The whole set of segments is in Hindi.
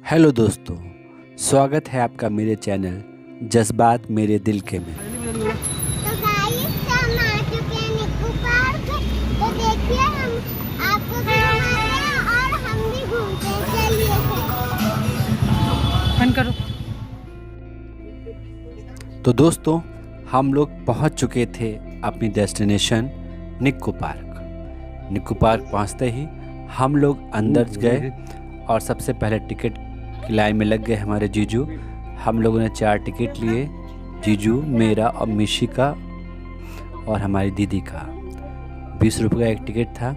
हेलो दोस्तों, स्वागत है आपका मेरे चैनल जज्बात मेरे दिल के में। तो गाइस हम आ चुके हैं निक्कू पार्क। तो देखिए हम आपको घुमाते हैं और हम भी घूमते हैं। चलिए बंद करो। तो दोस्तों, हम लोग पहुंच चुके थे अपनी डेस्टिनेशन निक्कू पार्क। निक्कू पार्क पहुंचते ही हम लोग अंदर गए और सबसे पहले टिकट की लाइन में लग गए हमारे जीजू। हम लोगों ने 4 टिकट लिए, जीजू, मेरा और मिशी का और हमारी दीदी का। 20 रुपये का एक टिकट था।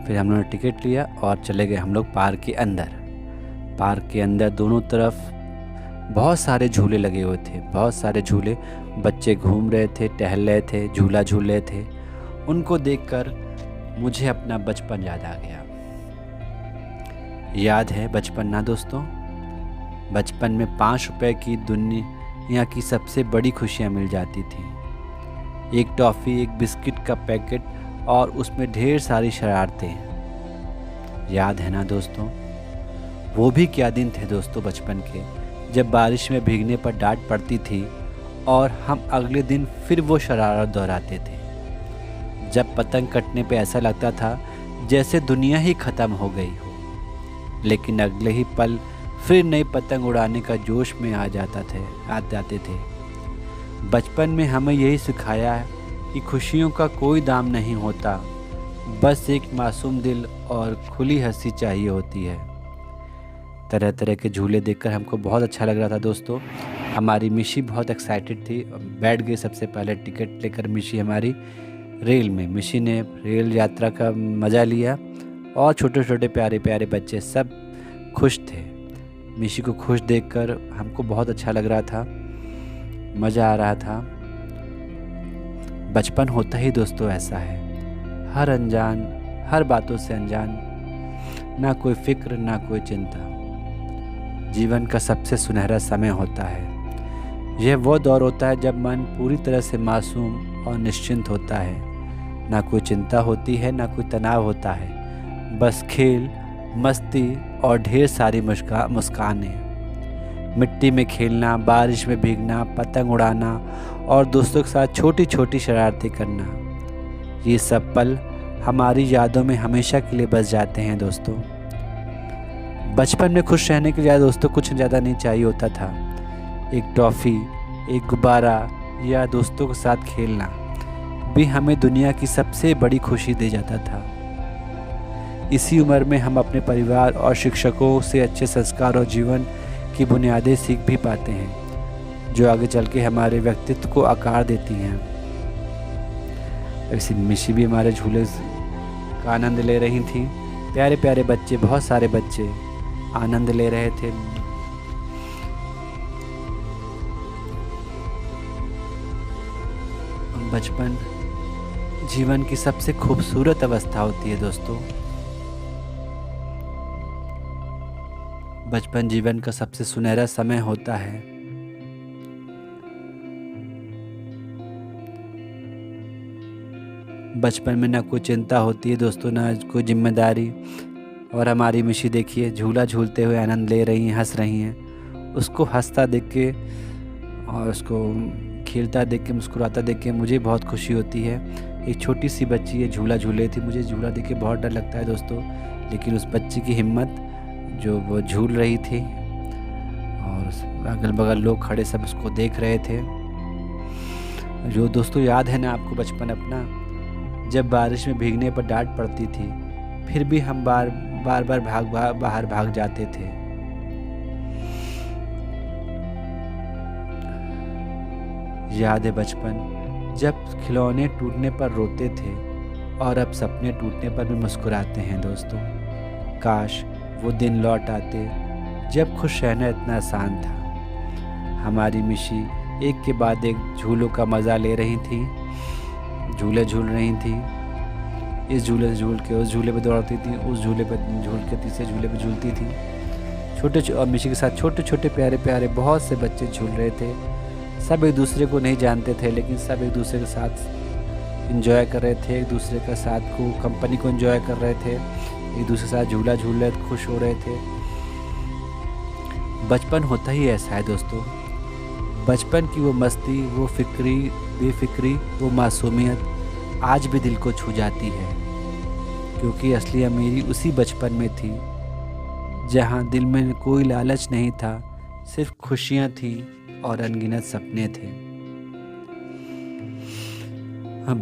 फिर हम लोगों ने टिकट लिया और चले गए हम लोग पार्क के अंदर। पार्क के अंदर दोनों तरफ बहुत सारे झूले लगे हुए थे, बहुत सारे झूले। बच्चे घूम रहे थे, टहल रहे थे, झूला झूल रहे थे। उनको देखकर मुझे अपना बचपन याद आ गया। याद है बचपन ना दोस्तों? बचपन में 5 रुपए की दुनिया की सबसे बड़ी खुशियाँ मिल जाती थी। एक टॉफ़ी, एक बिस्किट का पैकेट और उसमें ढेर सारी शरारतें। याद है ना दोस्तों? वो भी क्या दिन थे दोस्तों बचपन के, जब बारिश में भीगने पर डांट पड़ती थी और हम अगले दिन फिर वो शरारत दोहराते थे। जब पतंग कटने पे ऐसा लगता था जैसे दुनिया ही ख़त्म हो गई हो, लेकिन अगले ही पल फिर नई पतंग उड़ाने का जोश में आ जाते थे। बचपन में हमें यही सिखाया है कि खुशियों का कोई दाम नहीं होता, बस एक मासूम दिल और खुली हंसी चाहिए होती है। तरह तरह के झूले देखकर हमको बहुत अच्छा लग रहा था दोस्तों। हमारी मिशी बहुत एक्साइटेड थी। बैठ गई सबसे पहले टिकट लेकर मिशी हमारी रेल में। मिशी ने रेल यात्रा का मज़ा लिया और छोटे छोटे प्यारे प्यारे बच्चे सब खुश थे। मिशी को खुश देखकर हमको बहुत अच्छा लग रहा था, मज़ा आ रहा था। बचपन होता ही दोस्तों ऐसा है, हर बातों से अनजान, ना कोई फिक्र ना कोई चिंता। जीवन का सबसे सुनहरा समय होता है। यह वो दौर होता है जब मन पूरी तरह से मासूम और निश्चिंत होता है। ना कोई चिंता होती है, ना कोई तनाव होता है, बस खेल, मस्ती और ढेर सारी मुस्कानें। मिट्टी में खेलना, बारिश में भीगना, पतंग उड़ाना और दोस्तों के साथ छोटी छोटी शरारतें करना, ये सब पल हमारी यादों में हमेशा के लिए बस जाते हैं दोस्तों। बचपन में खुश रहने के लिए दोस्तों कुछ ज़्यादा नहीं चाहिए होता था। एक टॉफ़ी, एक गुब्बारा या दोस्तों के साथ खेलना भी हमें दुनिया की सबसे बड़ी खुशी दे जाता था। इसी उम्र में हम अपने परिवार और शिक्षकों से अच्छे संस्कार और जीवन की बुनियादें सीख भी पाते हैं, जो आगे चल के हमारे व्यक्तित्व को आकार देती हैं। ऐसे मिशी भी हमारे झूले का आनंद ले रही थी। प्यारे प्यारे बच्चे, बहुत सारे बच्चे आनंद ले रहे थे। बचपन जीवन की सबसे खूबसूरत अवस्था होती है दोस्तों। बचपन जीवन का सबसे सुनहरा समय होता है। बचपन में ना कोई चिंता होती है दोस्तों, ना कोई जिम्मेदारी। और हमारी मिशी देखिए झूला झूलते हुए आनंद ले रही हैं, हंस रही हैं। उसको हंसता देख के और उसको खेलता देख के, मुस्कुराता देख के मुझे बहुत खुशी होती है। एक छोटी सी बच्ची है, झूला झूल रही थी। मुझे झूला देख के बहुत डर लगता है दोस्तों, लेकिन उस बच्ची की हिम्मत, जो वो झूल रही थी और अगल बगल लोग खड़े सब उसको देख रहे थे। जो दोस्तों याद है ना आपको बचपन अपना, जब बारिश में भीगने पर डांट पड़ती थी, फिर भी हम बार बार बाहर भाग जाते थे। याद है बचपन, जब खिलौने टूटने पर रोते थे और अब सपने टूटने पर भी मुस्कुराते हैं दोस्तों। काश वो दिन लौट आते जब खुश रहना इतना आसान था। हमारी मिशी एक के बाद एक झूलों का मज़ा ले रही थी, झूले झूल रही थी। इस झूले से झूल के उस झूले पे दौड़ती थी, उस झूले पे झूल के तीसरे झूले पे झूलती थी। और मिशी के साथ छोटे छोटे प्यारे प्यारे बहुत से बच्चे झूल रहे थे। सब एक दूसरे को नहीं जानते थे, लेकिन सब एक दूसरे के साथ एंजॉय कर रहे थे, एक दूसरे के साथ को कंपनी को एंजॉय कर रहे थे, एक दूसरे के साथ झूला झूल रहे, खुश हो रहे थे। बचपन होता ही ऐसा है दोस्तों। बचपन की वो मस्ती, वो बेफिक्री, वो मासूमियत आज भी दिल को छू जाती है, क्योंकि असली अमीरी उसी बचपन में थी जहाँ दिल में कोई लालच नहीं था, सिर्फ खुशियाँ थीं और अनगिनत सपने थे।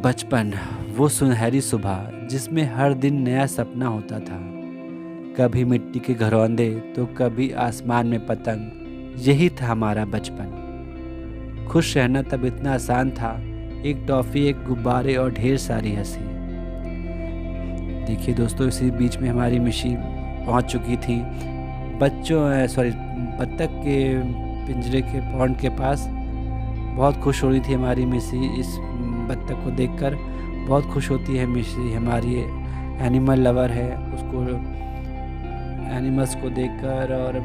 बचपन वो सुनहरी सुबह जिसमें हर दिन नया सपना होता था, कभी मिट्टी के घरौंदे तो कभी आसमान में पतंग। यही था हमारा बचपन। खुश रहना तब इतना आसान था, एक टॉफ़ी, एक गुब्बारे और ढेर सारी हंसी। देखिए दोस्तों, इसी बीच में हमारी मिशी पहुंच चुकी थी बत्तख के पिंजरे के पॉन्ड के पास। बहुत खुश हो रही थी हमारी मिशी इस बत्तख को देखकर। बहुत खुश होती है मिशी, हमारी एनिमल लवर है। उसको एनिमल्स को देखकर और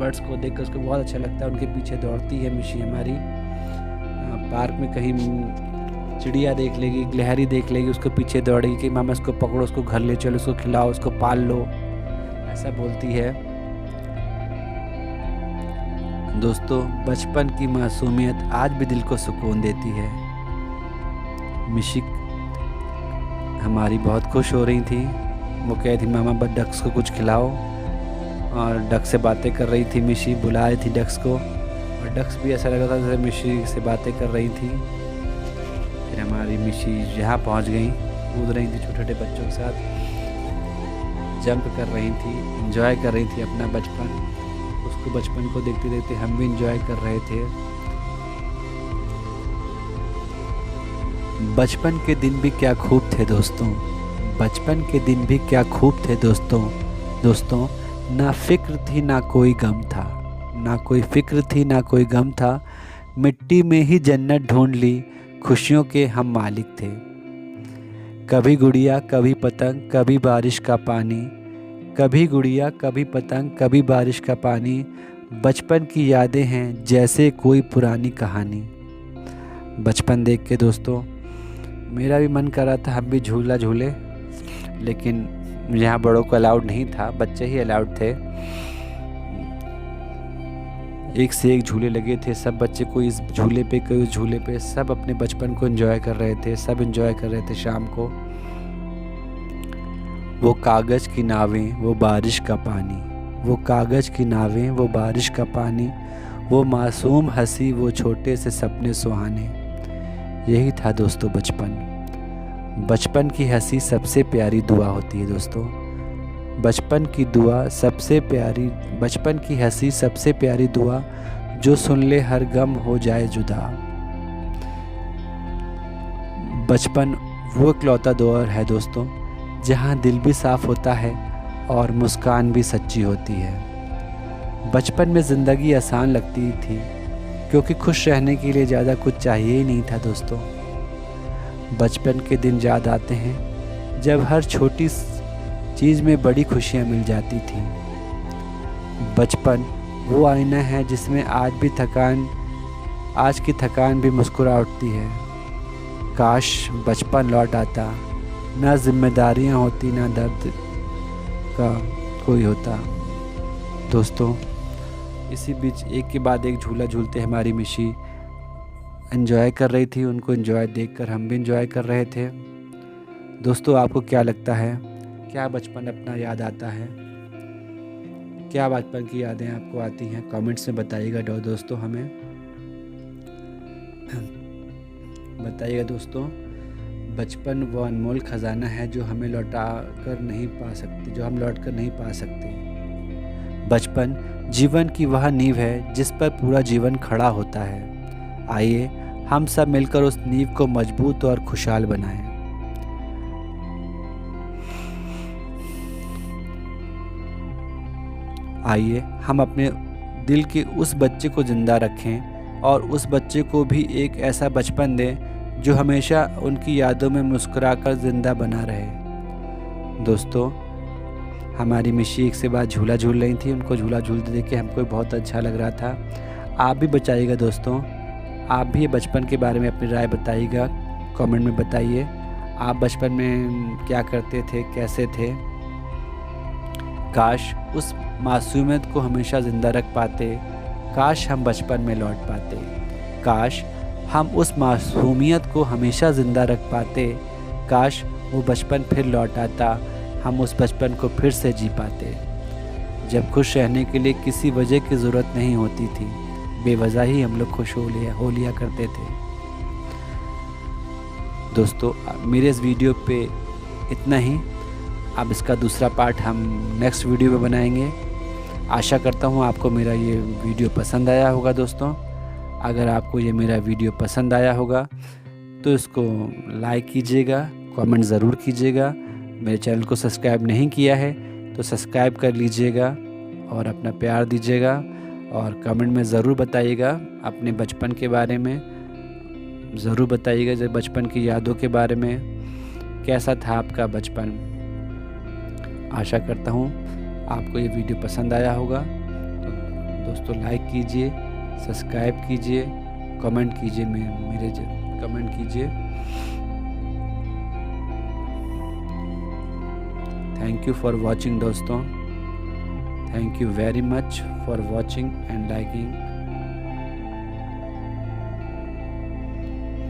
बर्ड्स को देखकर उसको बहुत अच्छा लगता है। उनके पीछे दौड़ती है मिशी हमारी। पार्क में कहीं चिड़िया देख लेगी, गिलहरी देख लेगी, उसको पीछे दौड़ेगी कि मामा इसको पकड़ो, उसको घर ले चलो, उसको खिलाओ, उसको पाल लो, ऐसा बोलती है। दोस्तों, बचपन की मासूमियत आज भी दिल को सुकून देती है। मिशी हमारी बहुत खुश हो रही थी। वो कह रही थी मामा बस डक्स को कुछ खिलाओ, और डक से बातें कर रही थी मिशी, बुला रही थी डक्स को, और डक्स भी ऐसा लग रहा था जैसे मिशी से बातें कर रही थी। फिर हमारी मिशी यहाँ पहुँच गई, कूद रही थी छोटे छोटे बच्चों के साथ, जंप कर रही थी, एंजॉय कर रही थी अपना बचपन। उसको बचपन को देखते देखते हम भी एंजॉय कर रहे थे। बचपन के दिन भी क्या खूब थे दोस्तों, बचपन के दिन भी क्या खूब थे दोस्तों। ना फिक्र थी ना कोई गम था, ना कोई फिक्र थी ना कोई गम था। मिट्टी में ही जन्नत ढूंढ ली, खुशियों के हम मालिक थे। कभी गुड़िया कभी पतंग, कभी बारिश का पानी, कभी गुड़िया कभी पतंग, कभी बारिश का पानी। बचपन की यादें हैं जैसे कोई पुरानी कहानी। बचपन देख के दोस्तों मेरा भी मन कर रहा था हम भी झूला झूले, लेकिन यहाँ बड़ों को अलाउड नहीं था, बच्चे ही अलाउड थे। एक से एक झूले लगे थे, सब बच्चे कोई इस झूले पे कोई उस झूले पे, सब अपने बचपन को एंजॉय कर रहे थे, सब एंजॉय कर रहे थे। शाम को वो कागज़ की नावें, वो बारिश का पानी, वो कागज़ की नावें, वो बारिश का पानी, वो मासूम हंसी, वो छोटे से सपने सुहाने। यही था दोस्तों बचपन। बचपन की हंसी सबसे प्यारी दुआ होती है दोस्तों। बचपन की हंसी सबसे प्यारी दुआ, जो सुन ले हर गम हो जाए जुदा। बचपन वो इकलौता दौर है दोस्तों जहाँ दिल भी साफ होता है और मुस्कान भी सच्ची होती है। बचपन में ज़िंदगी आसान लगती थी, क्योंकि खुश रहने के लिए ज़्यादा कुछ चाहिए ही नहीं था दोस्तों। बचपन के दिन याद आते हैं जब हर छोटी चीज़ में बड़ी खुशियाँ मिल जाती थी। बचपन वो आईना है जिसमें आज की थकान भी मुस्कुरा उठती है। काश बचपन लौट आता, ना जिम्मेदारियाँ होती, ना दर्द का कोई होता। दोस्तों, इसी बीच एक के बाद एक झूला झूलते हमारी मिशी एंजॉय कर रही थी। उनको एंजॉय देखकर हम भी एंजॉय कर रहे थे। दोस्तों, आपको क्या लगता है, क्या बचपन अपना याद आता है? क्या बचपन की यादें आपको आती हैं? कमेंट्स में बताइएगा दोस्तों, हमें बताइएगा दोस्तों। बचपन वो अनमोल ख़जाना है जो हमें जो हम लौट कर नहीं पा सकते। बचपन जीवन की वह नींव है जिस पर पूरा जीवन खड़ा होता है। आइए हम सब मिलकर उस नींव को मजबूत और खुशहाल बनाएं। आइए हम अपने दिल के उस बच्चे को ज़िंदा रखें और उस बच्चे को भी एक ऐसा बचपन दें जो हमेशा उनकी यादों में मुस्कुराकर ज़िंदा बना रहे। दोस्तों, हमारी मिशी एक से बाद झूला झूल रही थी। उनको झूला झूलते देख के हमको बहुत अच्छा लग रहा था। आप भी बचाइएगा दोस्तों, आप भी बचपन के बारे में अपनी राय बताइएगा, कमेंट में बताइए। आप बचपन में क्या करते थे, कैसे थे? काश उस मासूमियत को हमेशा ज़िंदा रख पाते, काश हम बचपन में लौट पाते, काश हम उस मासूमियत को हमेशा ज़िंदा रख पाते, काश वो बचपन फिर लौट आता, हम उस बचपन को फिर से जी पाते, जब खुश रहने के लिए किसी वजह की ज़रूरत नहीं होती थी, बेवजह ही हम लोग खुश हो लिया करते थे। दोस्तों, मेरे इस वीडियो पे इतना ही। अब इसका दूसरा पार्ट हम नेक्स्ट वीडियो में बनाएंगे। आशा करता हूँ आपको मेरा ये वीडियो पसंद आया होगा। दोस्तों, अगर आपको ये मेरा वीडियो पसंद आया होगा तो इसको लाइक कीजिएगा, कमेंट ज़रूर कीजिएगा। मेरे चैनल को सब्सक्राइब नहीं किया है तो सब्सक्राइब कर लीजिएगा और अपना प्यार दीजिएगा, और कमेंट में ज़रूर बताइएगा अपने बचपन के बारे में, ज़रूर बताइएगा जब बचपन की यादों के बारे में, कैसा था आपका बचपन। आशा करता हूँ आपको ये वीडियो पसंद आया होगा। तो दोस्तों, लाइक कीजिए, सब्सक्राइब कीजिए, कमेंट कीजिए, मेरे कमेंट कीजिए। थैंक यू फॉर वॉचिंग दोस्तों। Thank you very much for watching and liking